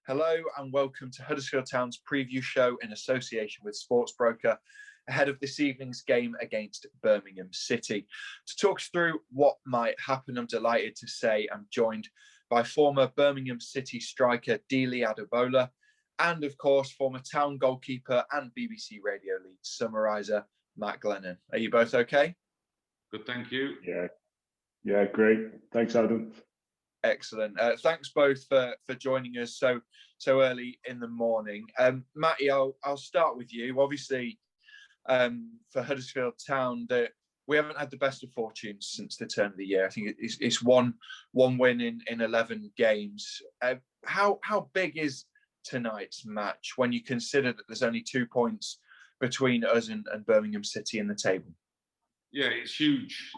Hello and welcome to Huddersfield Town's preview show in association with Sportsbroker ahead of this evening's game against Birmingham City. To talk us through what might happen, I'm delighted to say I'm joined by former Birmingham City striker Dele Adebola and, of course, former Town goalkeeper and BBC Radio League summariser Matt Glennon. Are you both okay? Good, thank you. Yeah, great. Thanks, Adam. Excellent. Thanks both for joining us so early in the morning. Matty, I'll start with you. Obviously, for Huddersfield Town, that we haven't had the best of fortunes since the turn of the year. I think it's one win in 11 games. How big is tonight's match when you consider that there's only 2 points between us and Birmingham City in the table? Yeah, it's huge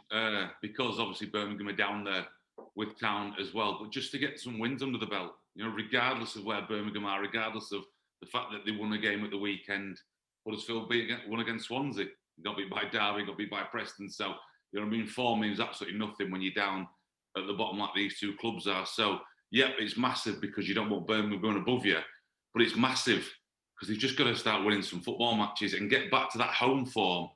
because obviously Birmingham are down there with Town as well. But just to get some wins under the belt, regardless of where Birmingham are, regardless of the fact that they won a game at the weekend, Huddersfield won against Swansea. Got beat by Derby, got beat by Preston. So, form means absolutely nothing when you're down at the bottom like these two clubs are. So, yep, it's massive because you don't want Birmingham going above you. But it's massive because they've just got to start winning some football matches and get back to that home form,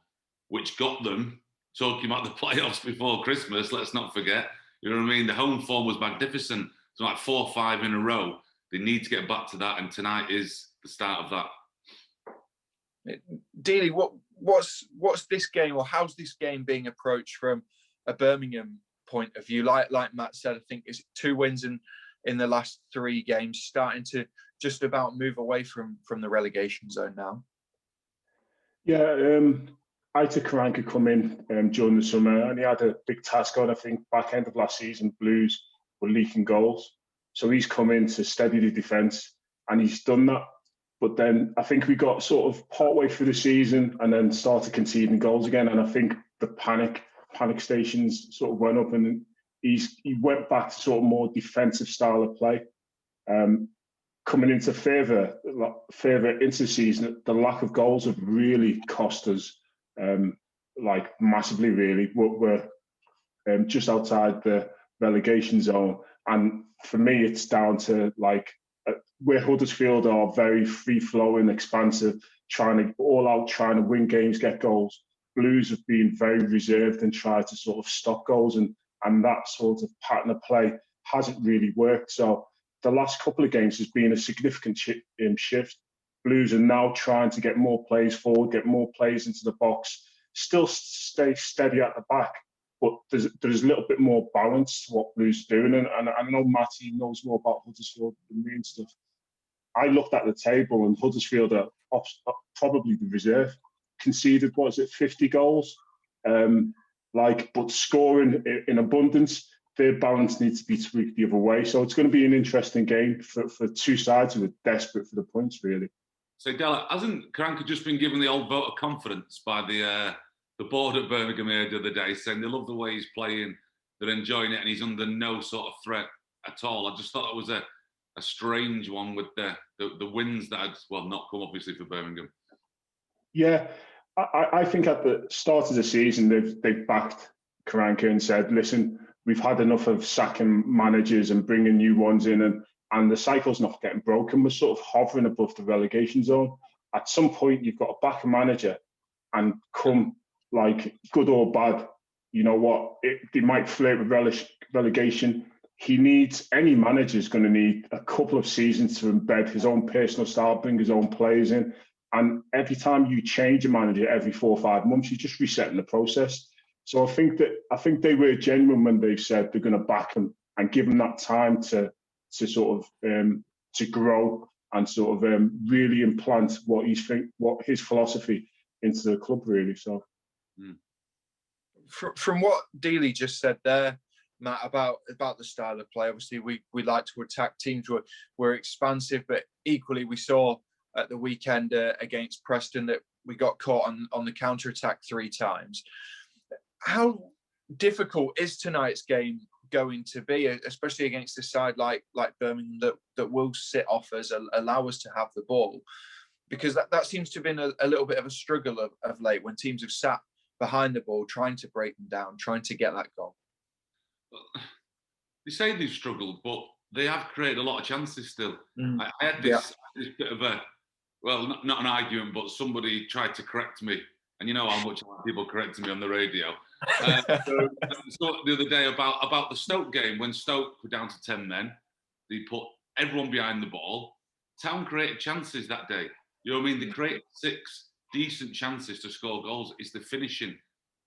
which got them talking about the playoffs before Christmas. Let's not forget. You know what I mean? The home form was magnificent. So like 4 or 5 in a row. They need to get back to that, and tonight is the start of that. Dele, what's this game, or how's this game being approached from a Birmingham point of view? Like Matt said, I think it's 2 wins in the last 3 games, starting to just about move away from the relegation zone now. Yeah, Aitor Karanka come in during the summer, and he had a big task on. I think back end of last season, Blues were leaking goals, so he's come in to steady the defence, and he's done that. But then I think we got sort of partway through the season and then started conceding goals again, and I think the panic stations sort of went up, and he went back to sort of more defensive style of play. Coming into further into the season, the lack of goals have really cost us. Massively, really. We're just outside the relegation zone, and for me, it's down to where Huddersfield are very free-flowing, expansive, trying to win games, get goals. Blues have been very reserved and tried to sort of stop goals, and that sort of pattern of play hasn't really worked. So the last couple of games has been a significant shift. Blues are now trying to get more plays forward, get more plays into the box, still stay steady at the back, but there's a little bit more balance to what Blues are doing. And I know Matty knows more about Huddersfield than me and stuff. I looked at the table, and Huddersfield are probably the reserve. Conceded, 50 goals? But scoring in abundance. Their balance needs to be tweaked the other way. So it's going to be an interesting game for 2 sides who are desperate for the points, really. So, Dele, hasn't Karanka just been given the old vote of confidence by the board at Birmingham here the other day, saying they love the way he's playing, they're enjoying it, and he's under no sort of threat at all? I just thought that was a strange one with the wins that had, not come, obviously, for Birmingham. Yeah, I think at the start of the season, they've backed Karanka and said, listen, we've had enough of sacking managers and bringing new ones in, and the cycle's not getting broken. We're sort of hovering above the relegation zone. At some point, you've got to back a manager, and come good or bad, you know what? They might flirt with relegation. Any manager's going to need a couple of seasons to embed his own personal style, bring his own players in. And every time you change a manager every 4 or 5 months, you're just resetting the process. So I think they were genuine when they said they're going to back him and give him that time to sort of to grow and sort of really implant what his philosophy into the club, really. So, from what Dele just said there, Matt, about the style of play, obviously we like to attack. Teams were expansive, but equally we saw at the weekend against Preston that we got caught on the counter attack 3 times. How difficult is tonight's game going to be, especially against a side like Birmingham that will sit off us, allow us to have the ball? Because that seems to have been a little bit of a struggle of late, when teams have sat behind the ball, trying to break them down, trying to get that goal. They say they've struggled, but they have created a lot of chances still. Mm. I had this bit of a, well, not an argument, but somebody tried to correct me. And you know how much I like people correcting me on the radio. So the other day about the Stoke game, when Stoke were down to 10 men, they put everyone behind the ball. Town created chances that day. You know what I mean? They created 6 decent chances to score goals. It's the finishing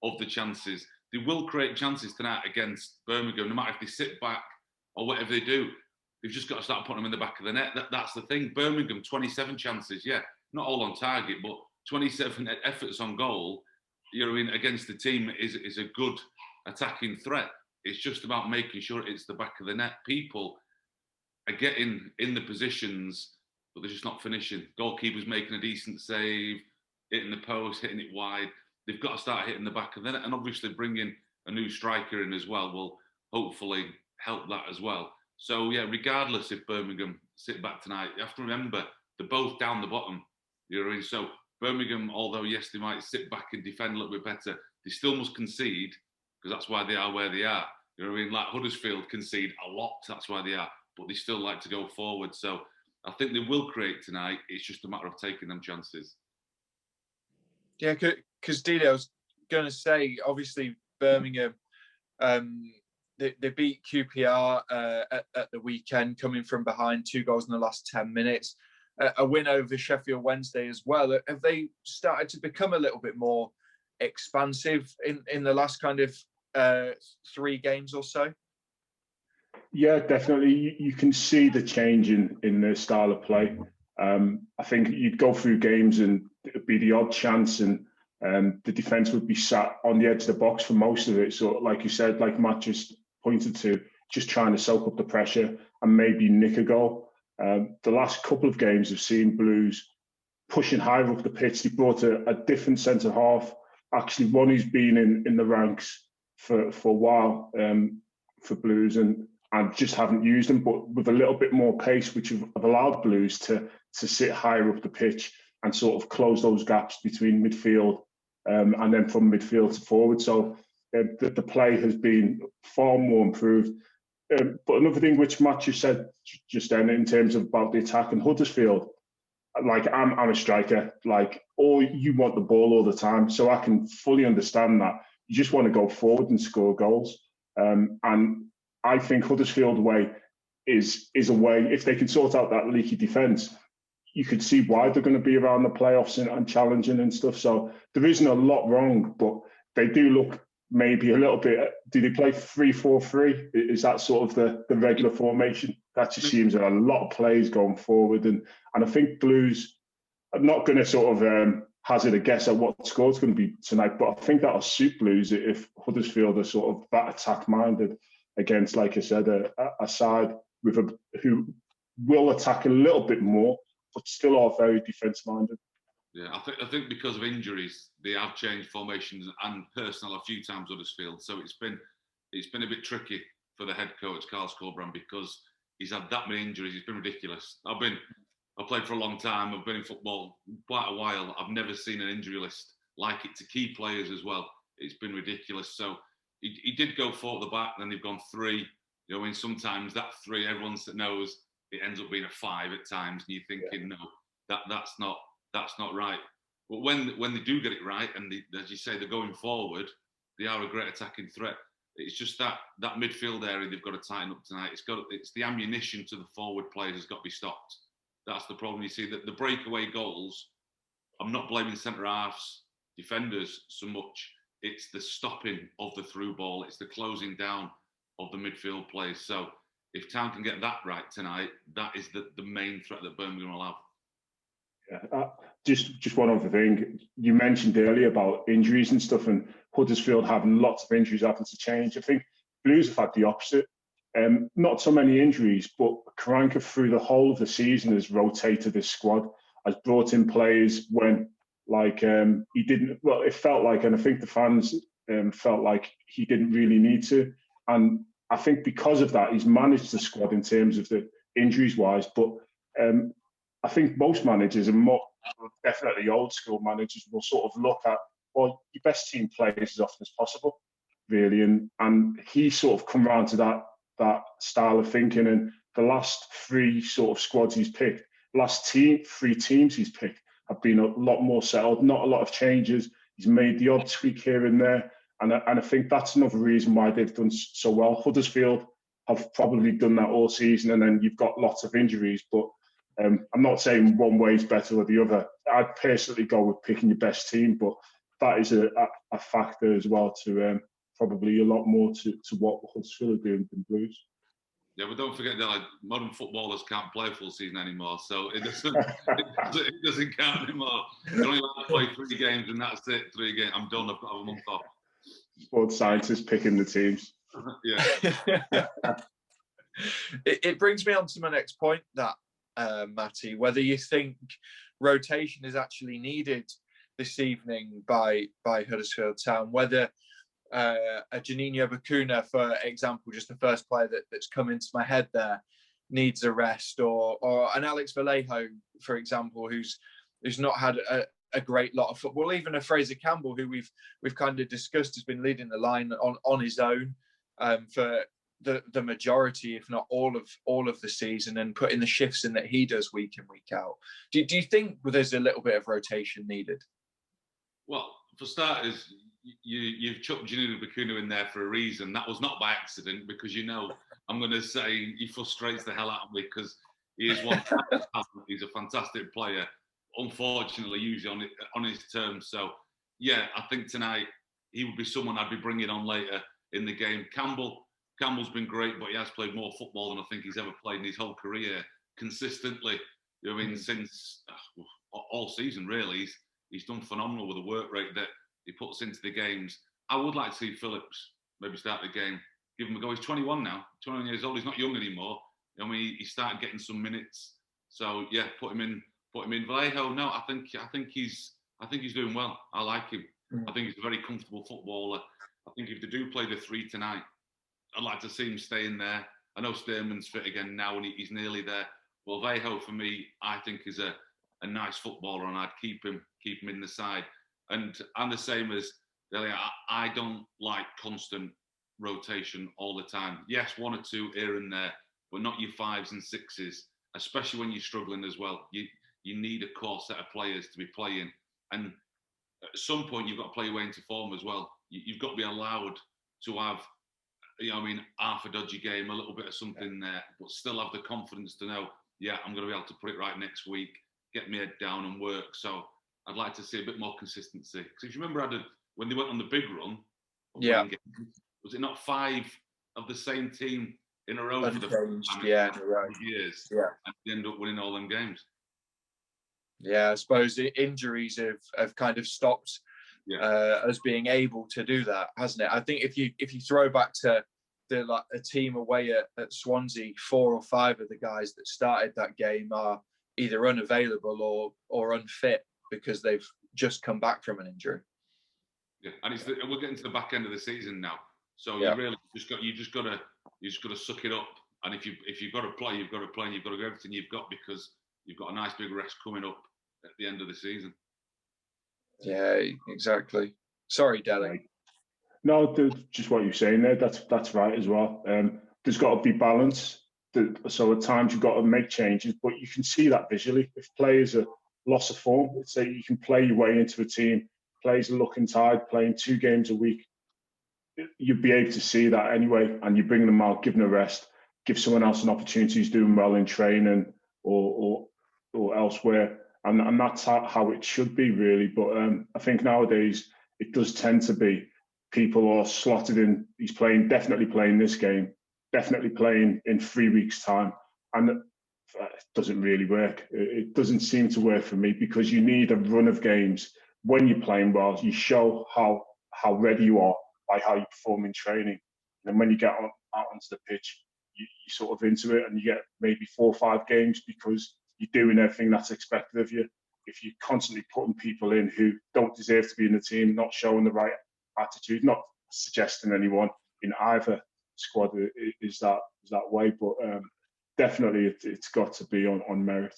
of the chances. They will create chances tonight against Birmingham, no matter if they sit back or whatever they do. They've just got to start putting them in the back of the net. That's the thing. Birmingham, 27 chances, yeah, not all on target, but 27 efforts on goal, you know what I mean, against the team is a good attacking threat. It's just about making sure it's the back of the net. People are getting in the positions, but they're just not finishing. Goalkeeper's making a decent save, hitting the post, hitting it wide. They've got to start hitting the back of the net, and obviously bringing a new striker in as well will hopefully help that as well. So yeah, regardless if Birmingham sit back tonight, you have to remember they're both down the bottom. You know what I mean? So Birmingham, although yes, they might sit back and defend a little bit better, they still must concede because that's why they are where they are. You know what I mean? Like Huddersfield concede a lot, that's why they are, but they still like to go forward. So I think they will create tonight. It's just a matter of taking them chances. Yeah, because Dele, I was going to say, obviously Birmingham, they beat QPR at the weekend, coming from behind, 2 goals in the last 10 minutes. A win over Sheffield Wednesday as well. Have they started to become a little bit more expansive in the last kind of 3 games or so? Yeah, definitely. You can see the change in their style of play. I think you'd go through games and it'd be the odd chance, and the defence would be sat on the edge of the box for most of it. So, like you said, like Matt just pointed to, just trying to soak up the pressure and maybe nick a goal. The last couple of games have seen Blues pushing higher up the pitch. They brought a different centre half, actually one who's been in the ranks for a while for Blues, and just haven't used them, but with a little bit more pace, which have allowed Blues to sit higher up the pitch and sort of close those gaps between midfield and then from midfield to forward. So the play has been far more improved. But another thing which Matt just said just then in terms of about the attack in Huddersfield, like I'm a striker, like you want the ball all the time, so I can fully understand that. You just want to go forward and score goals. And I think Huddersfield way is a way, if they can sort out that leaky defence, you could see why they're going to be around the playoffs and challenging and stuff. So there isn't a lot wrong, but they do look maybe a little bit. Do they play 3-4-3? Is that sort of the regular formation? That just seems a lot of plays going forward. And I think Blues, I'm not going to sort of hazard a guess at what the score's going to be tonight, but I think that'll suit Blues if Huddersfield are sort of that attack-minded against, like I said, a side who will attack a little bit more, but still are very defence-minded. Yeah, I think because of injuries, they have changed formations and personnel a few times Huddersfield. So it's been a bit tricky for the head coach, Carl Scorbran, because he's had that many injuries. It's been ridiculous. I've played for a long time. I've been in football quite a while. I've never seen an injury list like it to key players as well. It's been ridiculous. So he did go 4 at the back, then they've gone 3. You know, I mean, sometimes that 3, everyone knows it ends up being a 5 at times, and you're thinking, no, that's not right. But when they do get it right, and as you say, they're going forward, they are a great attacking threat. It's just that midfield area they've got to tighten up tonight. It's the ammunition to the forward players has got to be stopped. That's the problem. You see that the breakaway goals, I'm not blaming centre halves, defenders so much. It's the stopping of the through ball. It's the closing down of the midfield players. So if Town can get that right tonight, that is the main threat that Birmingham will have. Yeah, just one other thing. You mentioned earlier about injuries and stuff, and Huddersfield having lots of injuries having to change. I think Blues have had the opposite. Not so many injuries, but Karanka through the whole of the season has rotated his squad, has brought in players when he didn't. Well, it felt like, and I think the fans felt like he didn't really need to. And I think because of that, he's managed the squad in terms of the injuries wise. But I think most managers, and more definitely old school managers, will sort of look at, well, your best team plays as often as possible, really. And he sort of come around to that style of thinking. And the last three sort of squads he's picked, three teams he's picked have been a lot more settled, not a lot of changes. He's made the odd tweak here and there. And I think that's another reason why they've done so well. Huddersfield have probably done that all season, and then you've got lots of injuries. But I'm not saying one way is better or the other. I'd personally go with picking your best team, but that is a factor as well to probably a lot more to what Huddersfield are doing than Blues. Yeah, but don't forget that like, modern footballers can't play a full season anymore, so it doesn't count anymore. You only like to play 3 games, and that's it. 3 games. I'm done. I've got to have a month off. Sports scientists picking the teams. Yeah. It brings me on to my next point, that Matty, whether you think rotation is actually needed this evening by Huddersfield Town, whether a Juninho Bacuna, for example, just the first player that's come into my head there, needs a rest, or an Alex Vallejo, for example, who's not had a great lot of football. Even a Fraser Campbell, who we've kind of discussed, has been leading the line on his own for the majority, if not all of the season, and putting the shifts in that he does week in, week out. Do you think there's a little bit of rotation needed? Well, for starters, you've chucked Juninho Bacuna in there for a reason. That was not by accident, because I'm going to say he frustrates the hell out of me, because he is one. He's a fantastic player. Unfortunately, usually on his terms. So, yeah, I think tonight he would be someone I'd be bringing on later in the game. Campbell's been great, but he has played more football than I think he's ever played in his whole career consistently. I mean, since all season, really, he's done phenomenal with the work rate that he puts into the games. I would like to see Phillips maybe start the game, give him a go. He's 21 now, 21 years old. He's not young anymore. I mean, he started getting some minutes. So yeah, put him in. Vallejo, no, I think he's doing well. I like him. I think he's a very comfortable footballer. I think if they do play the 3 tonight, I'd like to see him stay in there. I know Stearman's fit again now, and he's nearly there. Well, Vallejo, for me, I think is a nice footballer, and I'd keep him in the side. And I'm the same as Dele. I don't like constant rotation all the time. Yes, 1 or 2 here and there, but not your 5s and 6s, especially when you're struggling as well. You need a core set of players to be playing. And at some point, you've got to play your way into form as well. You've got to be allowed to have, half a dodgy game, a little bit of something there, but still have the confidence to know, yeah, I'm going to be able to put it right next week, get my head down and work. So I'd like to see a bit more consistency. Because if you remember, when they went on the big run, was it not 5 of the same team in a row for the years? Yeah, and they end up winning all them games. Yeah, I suppose the injuries have kind of stopped us being able to do that, hasn't it? I think if you throw back to a team away at Swansea, 4 or 5 of the guys that started that game are either unavailable or unfit because they've just come back from an injury. Yeah, and we're getting to the back end of the season now, so you really just got to suck it up. And if you've got to play, you've got to play, and you've got to go everything you've got, because you've got a nice big rest coming up at the end of the season. Yeah, exactly. Sorry, Dele. No, just what you're saying there. That's right as well. There's got to be balance. So at times you've got to make changes, but you can see that visually. If players are loss of form, let's say you can play your way into a team. Players are looking tired, playing 2 games a week. You'd be able to see that anyway, and you bring them out, give them a rest, give someone else an opportunity who's doing well in training or elsewhere, and that's how it should be really. But I think nowadays it does tend to be people are slotted in. He's definitely playing this game, definitely playing in 3 weeks' time, and it doesn't really work. It doesn't seem to work for me, because you need a run of games. When you're playing well, you show how ready you are by how you perform in training. And when you get out onto the pitch, you're sort of into it, and you get maybe 4 or 5 games because you're doing everything that's expected of you. If you're constantly putting people in who don't deserve to be in the team, not showing the right attitude, not suggesting anyone in either squad is that way, but definitely it's got to be on merit.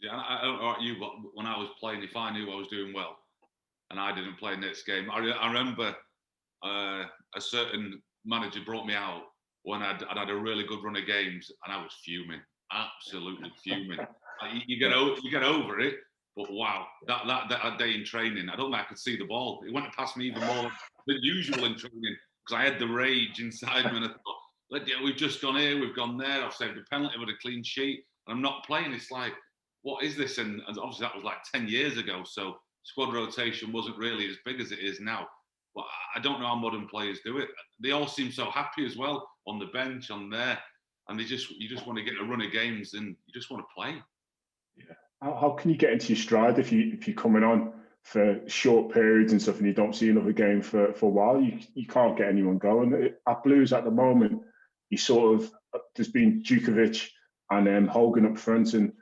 Yeah, I don't know about you, but when I was playing, if I knew I was doing well and I didn't play next game, I remember a certain manager brought me out when I'd had a really good run of games, and I was fuming, absolutely fuming. You get over it, but wow, that day in training, I don't think I could see the ball. It went past me even more than usual in training because I had the rage inside me. And I thought, we've just gone here, we've gone there. I've saved a penalty with a clean sheet, and I'm not playing. It's like, what is this? And obviously that was like 10 years ago, so squad rotation wasn't really as big as it is now. But I don't know how modern players do it. They all seem so happy as well on the bench, on there, and you just want to get a run of games and you just want to play. Yeah. How can you get into your stride if you're coming on for short periods and stuff and you don't see another game for a while? You can't get anyone going. At Blues at the moment, there's been Djukovic and Hogan up front, and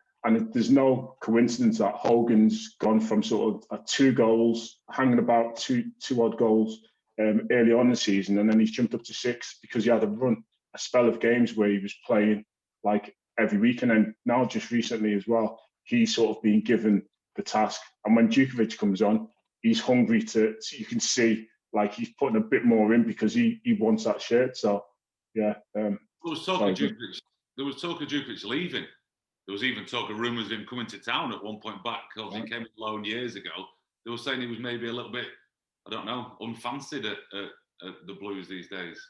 there's no coincidence that Hogan's gone from sort of 2 goals, hanging about two odd goals early on in the season, and then he's jumped up to 6 because he had a spell of games where he was playing like every week, and then now just recently as well, he's sort of been given the task. And when Djukovic comes on, he's hungry so you can see like he's putting a bit more in because he wants that shirt. So yeah. There was talk of Djukovic leaving. There was even talk of rumours of him coming to town at one point back because he came alone years ago. They were saying he was maybe a little bit, I don't know, unfancied at the Blues these days.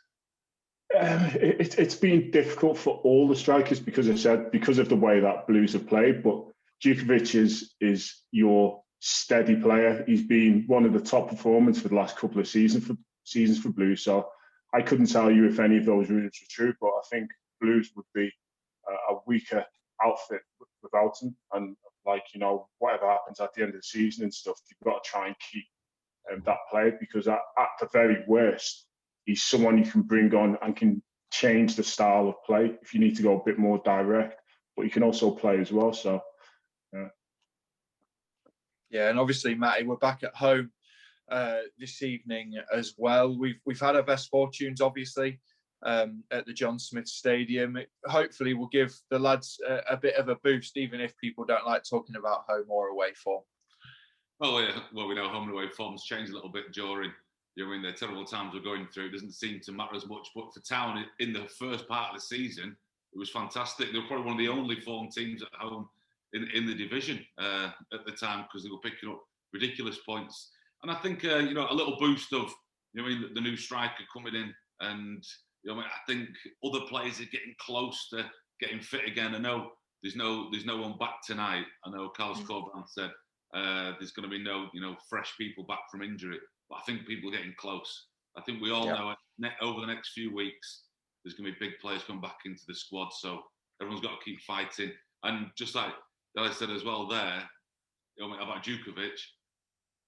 It's been difficult for all the strikers because of the way that Blues have played. But Djukovic is your steady player. He's been one of the top performers for the last couple of seasons for Blues. So I couldn't tell you if any of those rumours were true, but I think Blues would be a weaker outfit without him. And whatever happens at the end of the season and stuff, you've got to try and keep that player because at the very worst, he's someone you can bring on and can change the style of play if you need to go a bit more direct, but he can also play as well. So, yeah. Yeah, and obviously, Matty, we're back at home this evening as well. We've had our best fortunes, obviously, at the John Smith Stadium. Hopefully, we'll give the lads a bit of a boost, even if people don't like talking about home or away form. Oh yeah, well, we know home and away forms change a little bit during the terrible times we're going through. It doesn't seem to matter as much, but for Town in the first part of the season, it was fantastic. They were probably one of the only form teams at home in the division at the time because they were picking up ridiculous points. And I think a little boost of the new striker coming in, and I think other players are getting close to getting fit again. I know there's no one back tonight. I know Carlos Corban said there's going to be no fresh people back from injury. But I think people are getting close. I think we all know over the next few weeks, there's going to be big players come back into the squad. So everyone's got to keep fighting. And just like Dele said as well there, about Djukovic,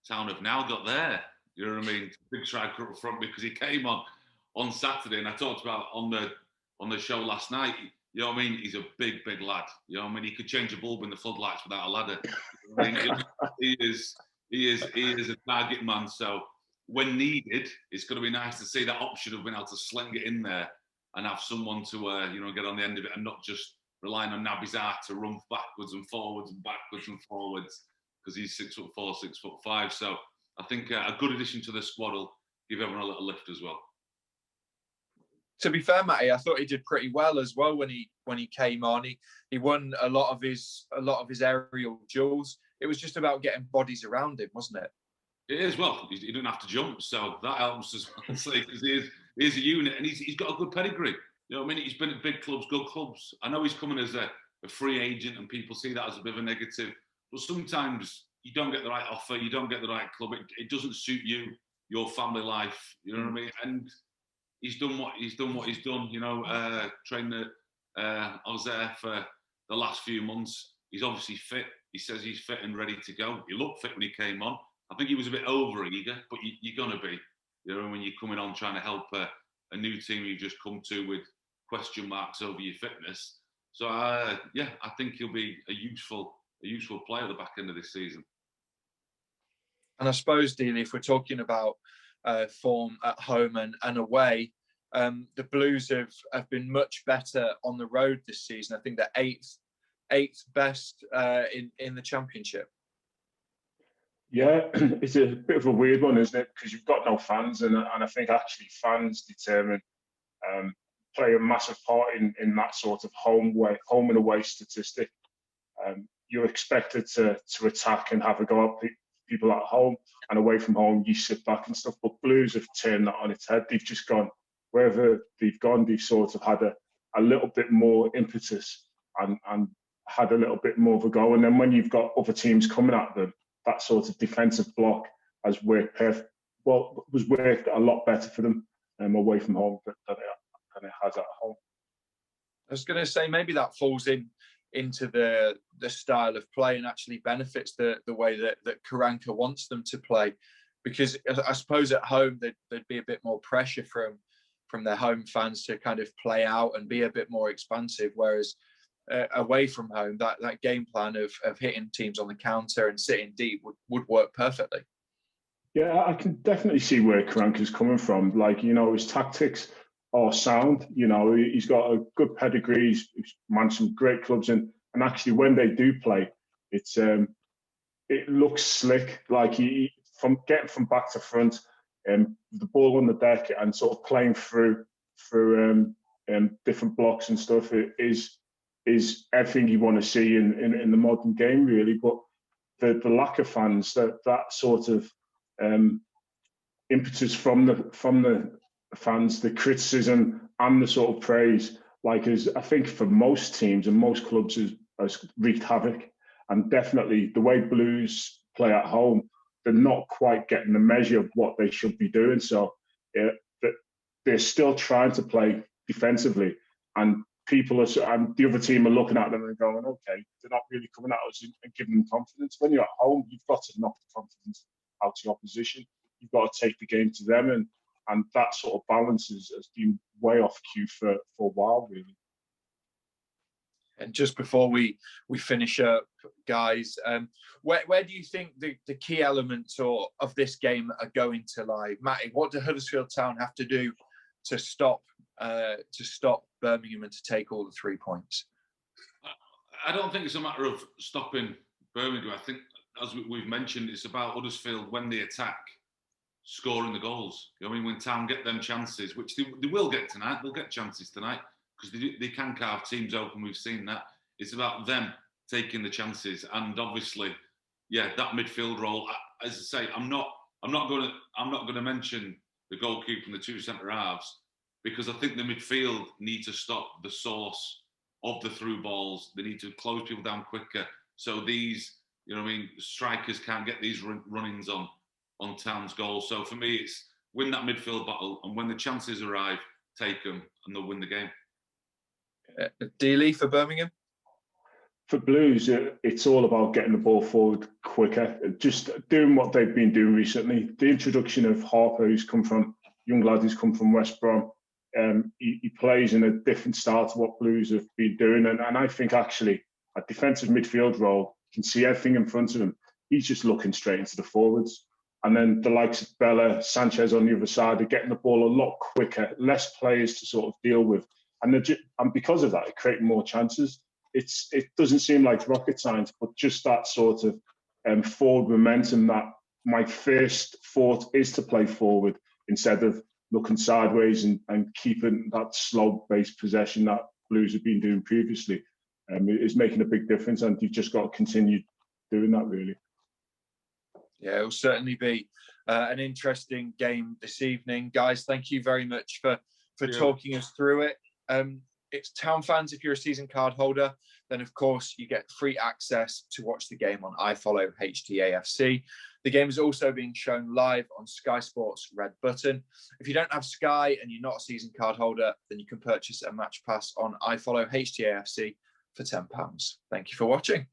Town have now got there. You know what I mean? Big striker up front because he came on Saturday, and I talked about on the show last night. You know what I mean? He's a big lad. You know what I mean? He could change a bulb in the floodlights without a ladder. You know what I mean? He is a target man. So when needed, it's going to be nice to see that option of being able to sling it in there and have someone to get on the end of it and not just relying on Nabizar to run backwards and forwards because he's 6'4", 6'5". So I think a good addition to the squad will give everyone a little lift as well. To be fair, Matty, I thought he did pretty well as well when he came on. He won a lot of his aerial duels. It was just about getting bodies around him, wasn't it? It is. Well, he didn't have to jump, so that helps as well. Because he is a unit, and he's got a good pedigree. You know what I mean? He's been at big clubs, good clubs. I know he's coming as a free agent, and people see that as a bit of a negative. But sometimes you don't get the right offer, you don't get the right club. It doesn't suit you, your family life. You know what I mean? And he's done what he's done. Training I was there for the last few months. He's obviously fit. He says he's fit and ready to go. He looked fit when he came on. I think he was a bit over-eager, but you're going to be. When you're coming on trying to help a new team you just come to with question marks over your fitness. So, I think he'll be a useful player at the back end of this season. And I suppose, Dele, if we're talking about form at home and away, the Blues have been much better on the road this season. I think they're eighth best in the Championship. Yeah, it's a bit of a weird one, isn't it? Because you've got no fans, and I think actually fans determine play a massive part in that sort of home and away statistic. You're expected to attack and have a go at people at home, and away from home you sit back and stuff. But Blues have turned that on its head. They've just gone, wherever they've gone, they've sort of had a little bit more impetus and had a little bit more of a go. And then when you've got other teams coming at them, that sort of defensive block has worked was worked a lot better for them away from home than it has at home. I was going to say maybe that falls into the style of play and actually benefits the way that Karanka wants them to play, because I suppose at home there'd be a bit more pressure from their home fans to kind of play out and be a bit more expansive, whereas away from home that game plan of hitting teams on the counter and sitting deep would work perfectly. Yeah, I can definitely see where Karanka's coming from. Like, his tactics are sound. He's got a good pedigree. He's managed some great clubs, and actually when they do play, it looks slick. Like from getting from back to front, the ball on the deck and sort of playing through different blocks and stuff is everything you want to see in the modern game, really. But the lack of fans, that sort of impetus from the fans, the criticism and the sort of praise, I think for most teams and most clubs has wreaked havoc. And definitely the way Blues play at home, they're not quite getting the measure of what they should be doing. So they're still trying to play defensively, and and the other team are looking at them and going, okay, they're not really coming at us and giving them confidence. When you're at home, you've got to knock the confidence out to your opposition. You've got to take the game to them, and that sort of balance has been way off cue for a while, really. And just before we finish up, guys, where do you think the key elements of this game are going to lie? Matty, what do Huddersfield Town have to do to stop Birmingham and to take all the 3 points? I don't think it's a matter of stopping Birmingham. I think, as we've mentioned, it's about Huddersfield when they attack, scoring the goals. When Town get them chances, which they will get tonight, they'll get chances tonight because they can carve teams open. We've seen that. It's about them taking the chances, and obviously, that midfield role. As I say, I'm not going to mention the goalkeeper and the two centre halves, because I think the midfield need to stop the source of the through balls. They need to close people down quicker, so these, strikers can't get these run-ins on Town's goals. So for me, it's win that midfield battle, and when the chances arrive, take them, and they'll win the game. Dele for Birmingham? For Blues, it's all about getting the ball forward quicker, just doing what they've been doing recently. The introduction of Harper, young lad who's come from West Brom, he plays in a different style to what Blues have been doing. And I think actually a defensive midfield role, can see everything in front of him. He's just looking straight into the forwards. And then the likes of Bella, Sanchez on the other side are getting the ball a lot quicker, less players to sort of deal with. And because of that, it creates more chances. It doesn't seem like rocket science, but just that sort of forward momentum, that my first thought is to play forward instead of looking sideways and keeping that slow-based possession that Blues have been doing previously. Is making a big difference, and you've just got to continue doing that, really. Yeah, it'll certainly be an interesting game this evening. Guys, thank you very much for talking us through it. It's Town fans, if you're a season card holder, then of course you get free access to watch the game on iFollow HTAFC. The game is also being shown live on Sky Sports Red Button. If you don't have Sky and you're not a season card holder, then you can purchase a match pass on iFollow HTAFC for £10. Thank you for watching.